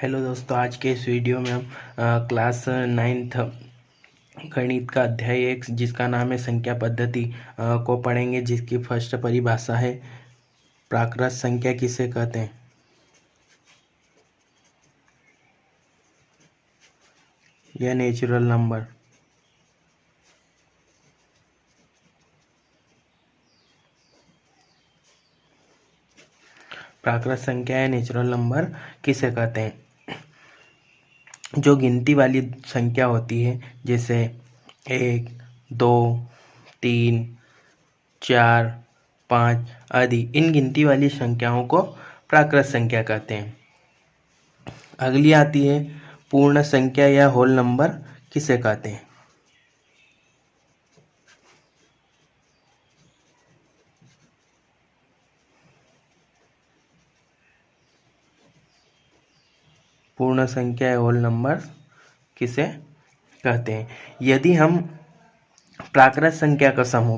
Hello दोस्तों, आज के इस वीडियो में हम क्लास 9th गणित का अध्याय 1 जिसका नाम है संख्या पद्धति को पढ़ेंगे, जिसकी फर्स्ट परिभाषा है प्राकृत संख्या किसे कहते हैं। यह नेचुरल नंबर। प्राकृत संख्या या नेचुरल नंबर किसे कहते हैं? जो गिनती वाली संख्या होती है, जैसे 1, 2, 3, 4, 5 आदि, इन गिनती वाली संख्याओं को प्राकृत संख्या कहते हैं। अगली आती है पूर्ण संख्या या होल नंबर किसे कहते हैं। पूर्ण संख्या या होल नंबर किसे कहते हैं। यदि हम प्राकृत संख्या का समूह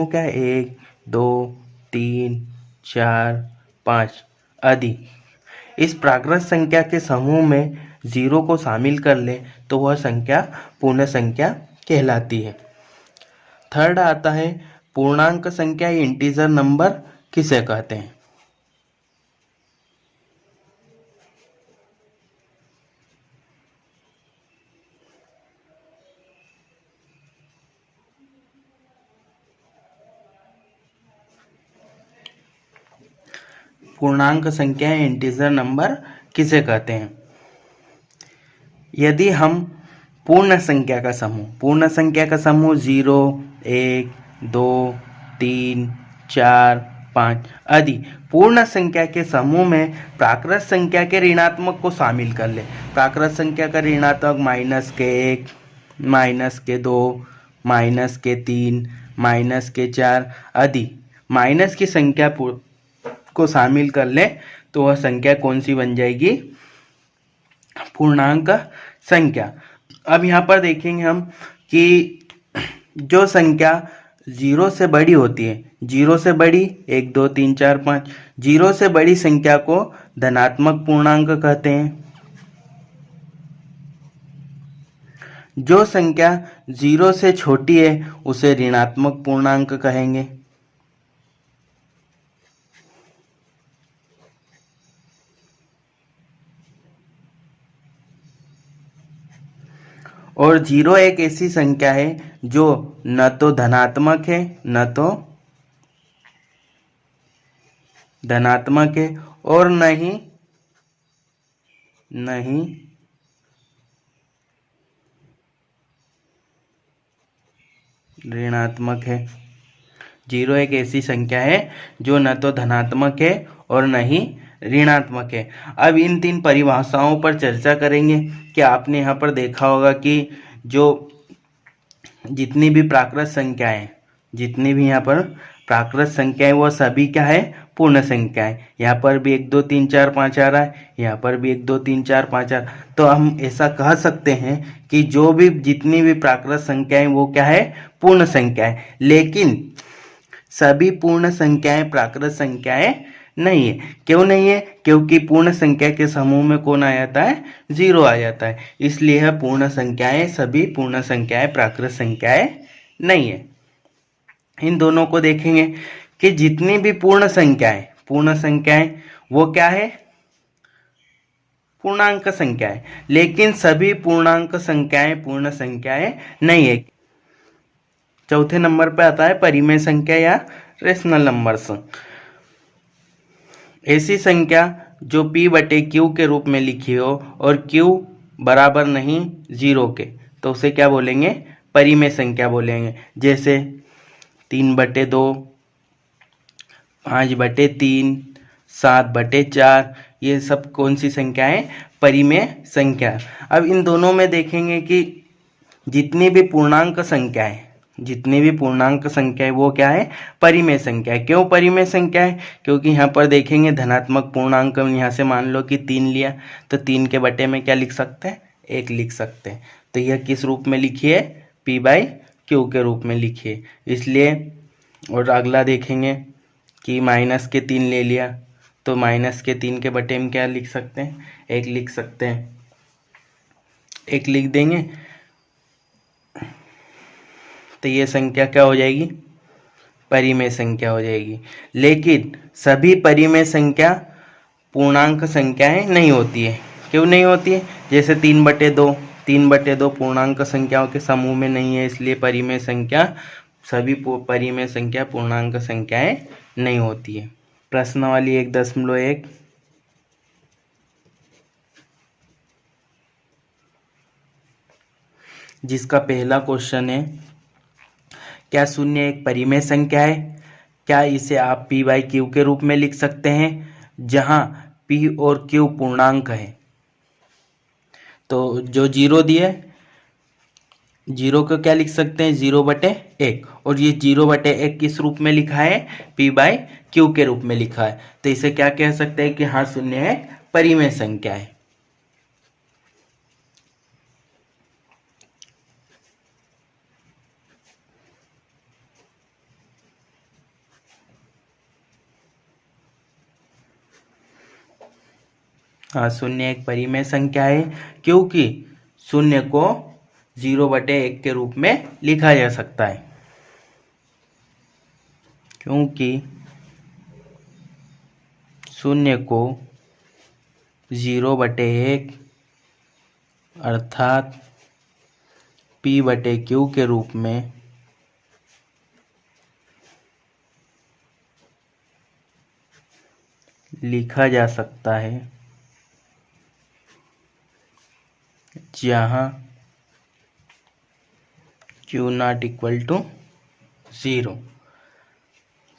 क्या है? 1, 2, 3, 4, 5 आदि, इस प्राकृत संख्या के समूह में 0 को शामिल कर ले तो वह संख्या पूर्ण संख्या कहलाती है। थर्ड आता है पूर्णांक संख्या या इंटीजर नंबर किसे कहते हैं। पूर्णांक संख्या या इंटीजर नंबर किसे कहते हैं। यदि हम पूर्ण संख्या का समूह 0, 1, 2, 3, 4, 5 आदि पूर्ण संख्या के समूह में प्राकृत संख्या के ऋणात्मक को शामिल कर ले। प्राकृत संख्या का ऋणात्मक -1, -2, -3, -4 आदि माइनस की संख्या को शामिल कर ले तो वह संख्या कौन सी बन जाएगी? पूर्णांक संख्या। अब यहाँ पर देखेंगे हम कि जो संख्या 0 से बड़ी होती है, 0 से बड़ी 1, 2, 3, 4, 5, 0 से बड़ी संख्या को धनात्मक पूर्णांक कहते हैं। जो संख्या 0 से छोटी है उसे ऋणात्मक पूर्णांक कहेंगे। और 0 एक ऐसी संख्या है जो न तो धनात्मक है और न ही ऋणात्मक है। 0 एक ऐसी संख्या है जो न तो धनात्मक है और न ही ऋणात्मक है। अब इन 3 परिभाषाओं पर चर्चा करेंगे कि आपने यहाँ पर देखा होगा कि जो जितनी भी यहाँ पर प्राकृत संख्याएं वो सभी क्या है? पूर्ण संख्याएं। यहाँ पर भी 1, 2, 3, 4, 5 आ रहा है, यहाँ पर भी 1, 2, 3, 4, 5 आ रहा है। तो हम ऐसा कह सकते हैं कि जितनी भी प्राकृत संख्याएं वो क्या है? पूर्ण संख्याएं। लेकिन सभी पूर्ण संख्याएं प्राकृत संख्याएं नहीं है। क्यों नहीं है? क्योंकि पूर्ण संख्या के समूह में कौन आ जाता है? 0 आ जाता है। इसलिए है पूर्ण संख्याएं, सभी पूर्ण संख्याएं प्राकृत संख्याएं नहीं है। इन दोनों को देखेंगे कि जितनी भी पूर्ण संख्याएं वो क्या है? पूर्णांक संख्याएं। लेकिन सभी पूर्णांक संख्याएं पूर्ण संख्याएं नहीं है। चौथे नंबर पे आता है परिमेय संख्या या रेशनल नंबर्स। ऐसी संख्या जो p/q के रूप में लिखी हो और q बराबर नहीं 0 के, तो उसे क्या बोलेंगे? परिमेय संख्या बोलेंगे। जैसे 3/2, 5/3, 7/4, ये सब कौन सी संख्या है? परिमेय संख्या। अब इन दोनों में देखेंगे कि जितनी भी पूर्णांक संख्या है वो क्या है? परिमेय संख्या है। क्यों परिमेय संख्या है? क्योंकि यहाँ पर देखेंगे धनात्मक पूर्णांक, यहाँ से मान लो कि 3 लिया तो 3 के बटे में क्या लिख सकते हैं? 1 लिख सकते हैं। तो यह किस रूप में लिखिए? p/q के रूप में लिखिए। इसलिए और अगला देखेंगे कि -3 ले लिया तो -3 के बटे में क्या लिख सकते हैं, 1 लिख सकते हैं, 1 लिख देंगे। तो ये संख्या क्या हो जाएगी, परिमेय संख्या हो जाएगी। लेकिन सभी परिमेय संख्या पूर्णांक संख्याएं नहीं होती है। क्यों नहीं होती है? जैसे 3/2, 3/2 पूर्णांक संख्याओं के समूह में नहीं है, इसलिए परिमेय संख्या, सभी परिमेय संख्या पूर्णांक संख्याएं नहीं होती है। प्रश्नावली 1.1, जिसका पहला क्वेश्चन है, क्या शून्य एक परिमेय संख्या है? क्या इसे आप p/q के रूप में लिख सकते हैं, जहां p और q पूर्णांक है? तो जो 0 दिए, 0 को क्या लिख सकते हैं, 0/1, और ये 0/1 किस रूप में लिखा है, p/q के रूप में लिखा है। तो इसे क्या कह सकते हैं कि हाँ, शून्य है परिमेय संख्या है। हाँ, शून्य एक परिमेय संख्या है, क्योंकि शून्य को 0/1 के रूप में लिखा जा सकता है, क्योंकि शून्य को 0/1 अर्थात p/q के रूप में लिखा जा सकता है, जहाँ q ≠ 0।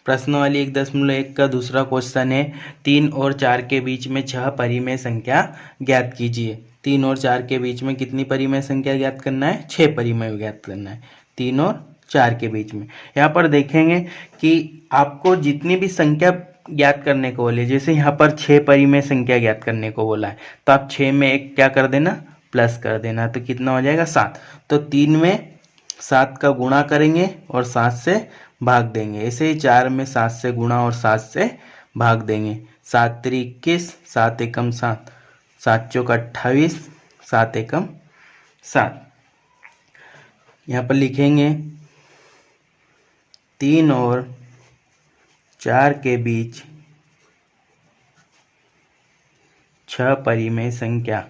प्रश्नावली 1.1 का दूसरा क्वेश्चन है, 3 और 4 के बीच में 6 परिमेय संख्या ज्ञात कीजिए। 3 और 4 के बीच में कितनी परिमेय संख्या ज्ञात करना है, 6 परिमेय ज्ञात करना है, 3 और 4 के बीच में। यहाँ पर देखेंगे कि आपको जितनी भी संख्या ज्ञात करने को बोले, जैसे यहाँ पर 6 परिमेय संख्या ज्ञात करने को बोला है, तो आप 6 में एक क्या कर देना, प्लस कर देना, तो कितना हो जाएगा, 7। तो 3 में 7 का गुणा करेंगे और 7 से भाग देंगे। ऐसे ही 4 में 7 से गुणा और 7 से भाग देंगे। 7 × 21, 7 × 7, 7 × 28, 7 × 7। यहाँ पर लिखेंगे 3 और 4 के बीच 6 परिमेय संख्या।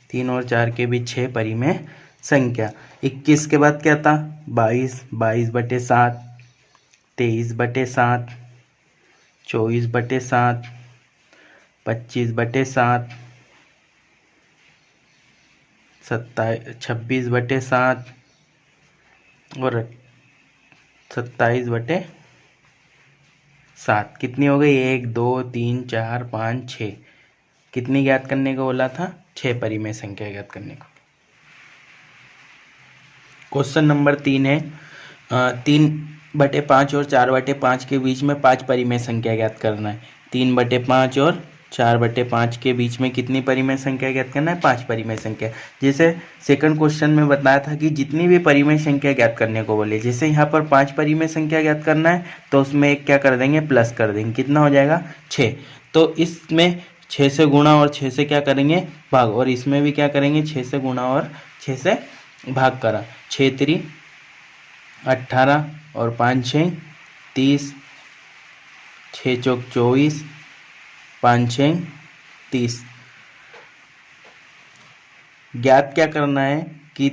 3 और 4 के बीच 6 परिमेय संख्या। 21 के बाद क्या था, 22, 22/7, 23/7, 24/7, 25/7, 26/7 और 27/7। कितनी हो गई, 1, 2, 3, 4, 5, 6। कितनी ज्ञात करने को बोला था, 6 परिमेय संख्या ज्ञात करने को। क्वेश्चन नंबर 3 है, 3/5 और 4/5 के बीच में 5 परिमेय संख्या ज्ञात करना है। 3/5 और 4/5 के बीच में कितनी परिमेय संख्या ज्ञात करना है, 5 परिमेय संख्या। जैसे सेकंड क्वेश्चन में बताया था कि जितनी भी परिमेय संख्या ज्ञात करने को बोले, जैसे यहाँ पर 5 परिमेय संख्या ज्ञात करना है, तो उसमें एक क्या कर देंगे, प्लस कर देंगे। कितना हो जाएगा, 6। तो इसमें 6 से गुणा और 6 से क्या करेंगे, भाग, और इसमें भी क्या करेंगे, 6 से गुणा और 6 से भाग करा। 6 × 3 = 18 और 5 × 6 = 30, 6 × 4 = 24, 5 × 6 = 30। ज्ञात क्या करना है कि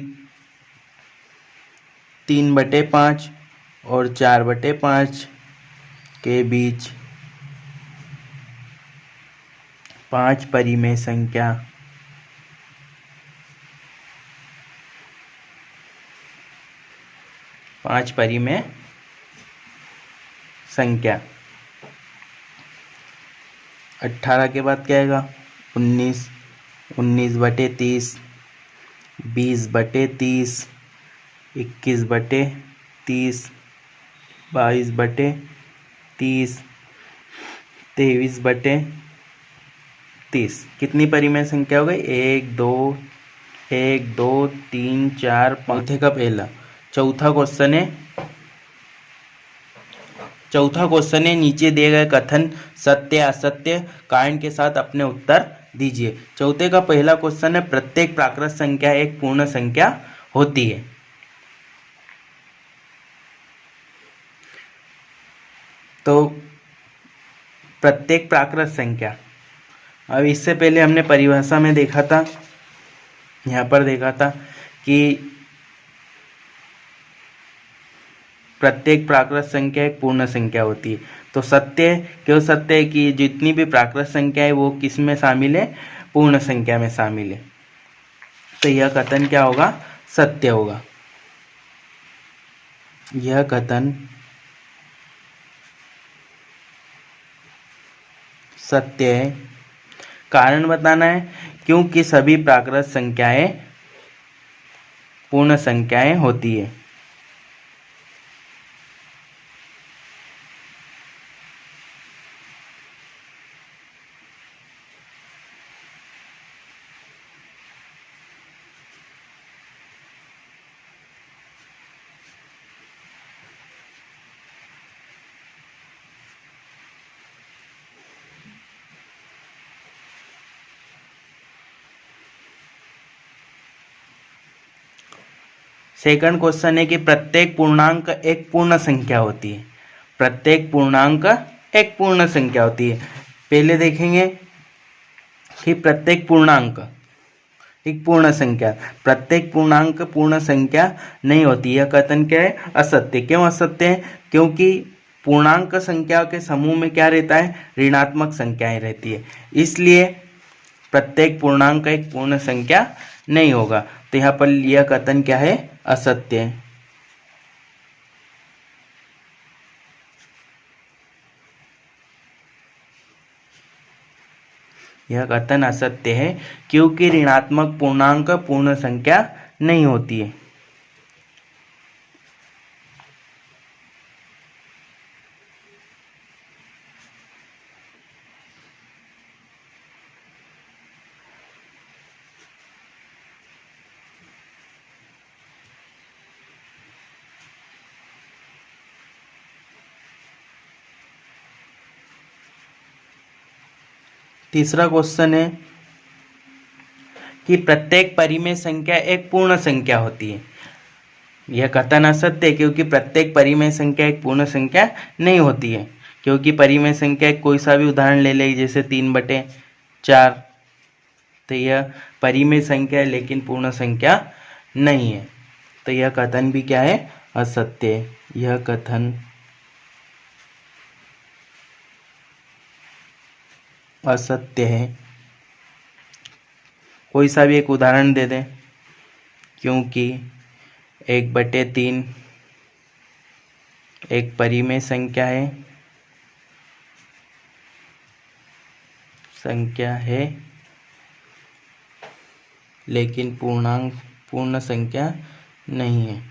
3/5 और 4/5 के बीच 5 परिमेय संख्या। 5 परिमेय संख्या। 18 के बाद क्या आएगा, 19, 19/30, 20/30, 21/30, 22/30, 23/30। कितनी परिमेय संख्या हो गई, 1, 2, 1, 2, 3, 4, 5। चौथे का पहला। चौथा क्वेश्चन है, चौथा क्वेश्चन है, नीचे दिए गए कथन सत्य असत्य कारण के साथ अपने उत्तर दीजिए। चौथे का पहला क्वेश्चन है, प्रत्येक प्राकृत संख्या एक पूर्ण संख्या होती है। तो प्रत्येक प्राकृत संख्या, अब इससे पहले हमने परिभाषा में देखा था, यहाँ पर देखा था कि प्रत्येक प्राकृत संख्या एक पूर्ण संख्या होती है। तो सत्य क्यों सत्य है कि जितनी भी प्राकृत संख्या है वो किस में शामिल है, पूर्ण संख्या में शामिल है। तो यह कथन क्या होगा, सत्य होगा। यह कथन सत्य है। कारण बताना है, क्योंकि सभी प्राकृत संख्याएं पूर्ण संख्याएं होती है। सेकंड क्वेश्चन है कि प्रत्येक पूर्णांक एक पूर्ण संख्या होती है। प्रत्येक पूर्णांक एक पूर्ण संख्या होती है। पहले देखेंगे कि प्रत्येक पूर्णांक एक पूर्ण संख्या, प्रत्येक पूर्णांक पूर्ण संख्या नहीं होती। यह कथन क्या है, असत्य। क्यों असत्य है, क्योंकि पूर्णांक संख्या के समूह में क्या रहता है, ऋणात्मक संख्याएं रहती है, इसलिए प्रत्येक पूर्णांक एक पूर्ण संख्या नहीं होगा। तो यहाँ पर यह कथन क्या है, असत्य है। यह कथन असत्य है क्योंकि ऋणात्मक पूर्णांक पूर्ण संख्या नहीं होती है। तीसरा क्वेश्चन है कि प्रत्येक परिमेय संख्या एक पूर्ण संख्या होती है। यह कथन असत्य है क्योंकि प्रत्येक परिमेय संख्या एक पूर्ण संख्या नहीं होती है, क्योंकि परिमेय संख्या कोई सा भी उदाहरण ले ले, जैसे 3/4, तो यह परिमेय संख्या है लेकिन पूर्ण संख्या नहीं है। तो यह कथन भी क्या है, असत्य है। यह कथन असत्य है। कोई सा भी एक उदाहरण दे दें, क्योंकि 1/3 एक परिमेय संख्या है लेकिन पूर्ण संख्या नहीं है।